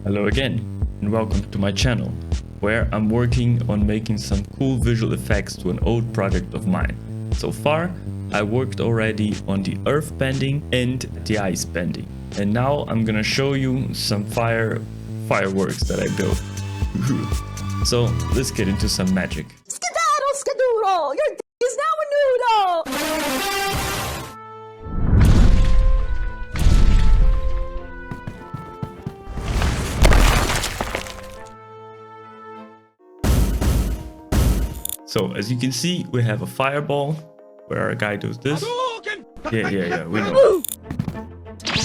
Hello again, and welcome to my channel, where I'm working on making some cool visual effects to an old project of mine. So far, I worked already on the earth bending and the ice bending. And now I'm gonna show you some fireworks that I built. So let's get into some magic. Skedaddle, skedoodle! Your d is now a noodle! So as you can see, we have a fireball where our guy does this. Yeah, we know.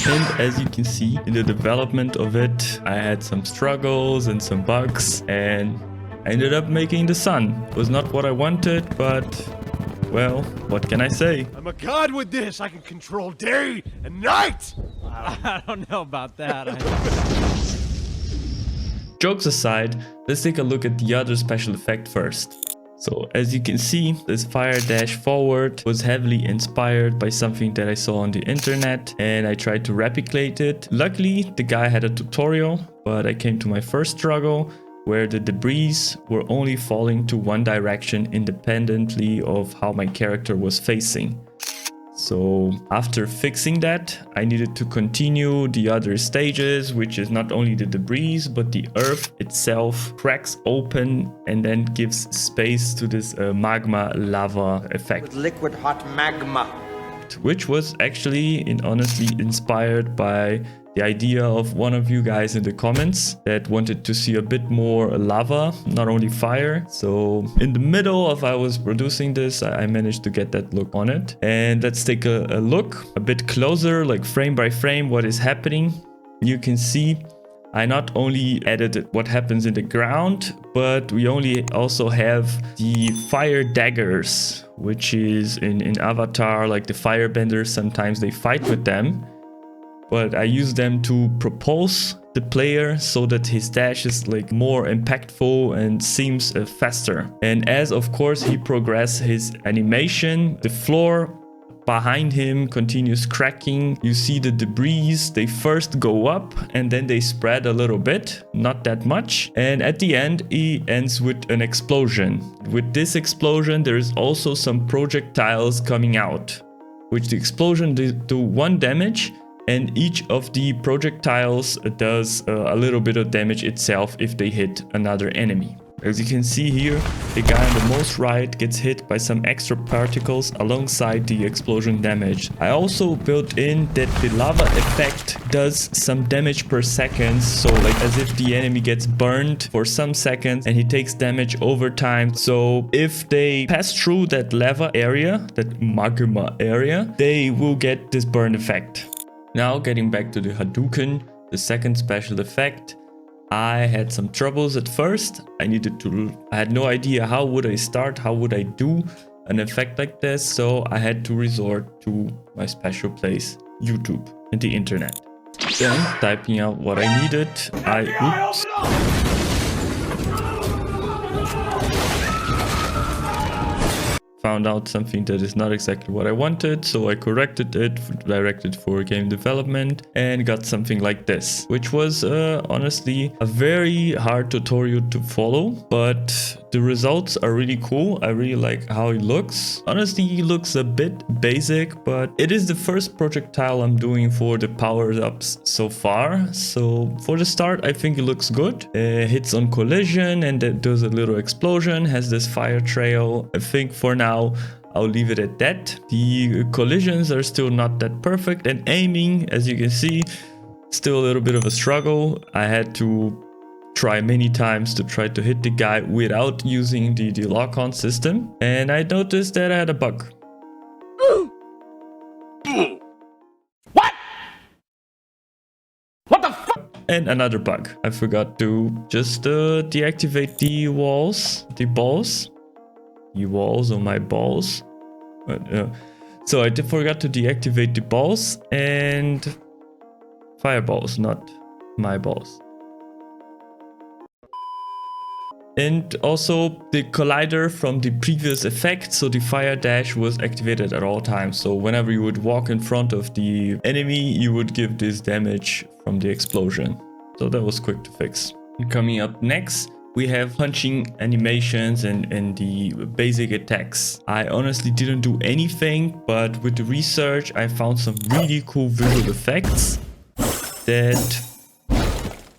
And as you can see in the development of it, I had some struggles and some bugs, and I ended up making the sun. It was not what I wanted, but well, what can I say? I'm a god with this. I can control day and night. I don't know about that. Jokes aside, let's take a look at the other special effect first. So as you can see, this fire dash forward was heavily inspired by something that I saw on the internet, and I tried to replicate it. Luckily, the guy had a tutorial, but I came to my first struggle where the debris were only falling to one direction independently of how my character was facing. So after fixing that, I needed to continue the other stages, which is not only the debris, but the earth itself cracks open and then gives space to this magma lava effect. With liquid hot magma. Which was actually honestly inspired by the idea of one of you guys in the comments that wanted to see a bit more lava, not only fire. So in the middle of I was producing this, I managed to get that look on it. And let's take a look a bit closer, like frame by frame, what is happening. You can see I not only added what happens in the ground, but we also have the fire daggers, which is in Avatar, like the firebenders, sometimes they fight with them. But I use them to propulse the player so that his dash is like more impactful and seems faster. And as of course he progresses his animation, the floor behind him continues cracking. You see the debris, they first go up and then they spread a little bit, not that much. And at the end, he ends with an explosion. With this explosion, there is also some projectiles coming out, which the explosion do 1 damage. And each of the projectiles does a little bit of damage itself if they hit another enemy. As you can see here, the guy on the most right gets hit by some extra particles alongside the explosion damage. I also built in that the lava effect does some damage per second, so like as if the enemy gets burned for some seconds and he takes damage over time. So if they pass through that lava area, that magma area, they will get this burn effect. Now getting back to the Hadouken, the second special effect, I had some troubles at first. I had no idea how would I start, how would I do an effect like this, so I had to resort to my special place, YouTube and the internet. Then typing out what I needed, found out something that is not exactly what I wanted, so I corrected it, directed for game development, and got something like this, which was honestly a very hard tutorial to follow, but the results are really cool. I really like how it looks. Honestly, it looks a bit basic, but it is the first projectile I'm doing for the power-ups so far. So for the start, I think it looks good. Hits on collision and it does a little explosion, has this fire trail. I think for now, I'll leave it at that. The collisions are still not that perfect, and aiming, as you can see, still a little bit of a struggle. I had to try many times to try to hit the guy without using the lock-on system, and I noticed that I had a bug. What the fuck? And another bug. I forgot to just deactivate the walls on my balls. So I forgot to deactivate the balls and fireballs, not my balls. And also the collider from the previous effect, so the fire dash was activated at all times. So whenever you would walk in front of the enemy, you would give this damage from the explosion. So that was quick to fix. Coming up next, we have punching animations and the basic attacks. I honestly didn't do anything, but with the research, I found some really cool visual effects that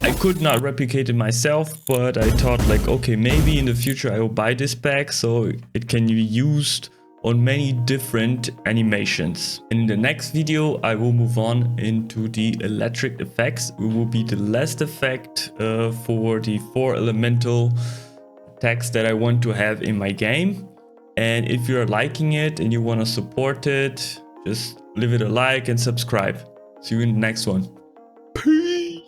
I could not replicate it myself, but I thought like, okay, maybe in the future I will buy this pack so it can be used on many different animations. In the next video, I will move on into the electric effects. It will be the last effect for the 4 elemental attacks that I want to have in my game. And if you're liking it and you want to support it, just leave it a like and subscribe. See you in the next one. Peace!